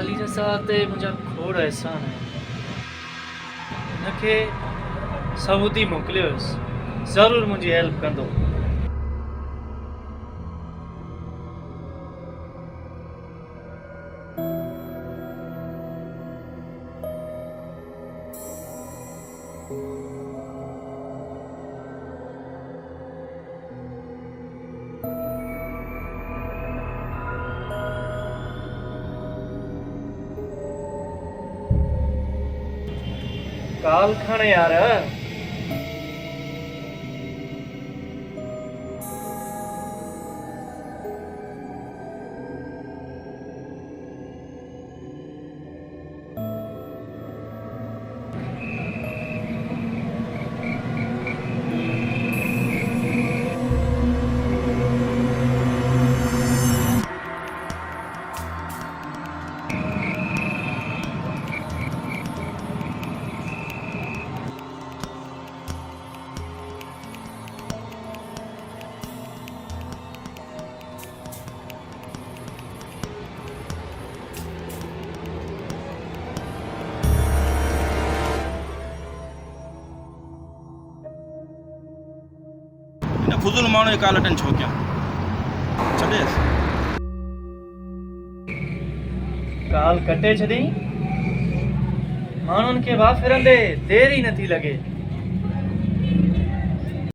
अली रज़ा ते मुंहिंजा खोड़ एहसान आहिनि। हिनखे सबूती मोकिलियोसि, ज़रूरु मुंहिंजी हेल्प कंदो। काल खण यार। हिन फुज़ूल माण्हू जी काल अटनि छो कयां? छॾेसि। काल कटे छॾी। माण्हुनि खे वाफ़िरंदे देरि ई नथी लॻे।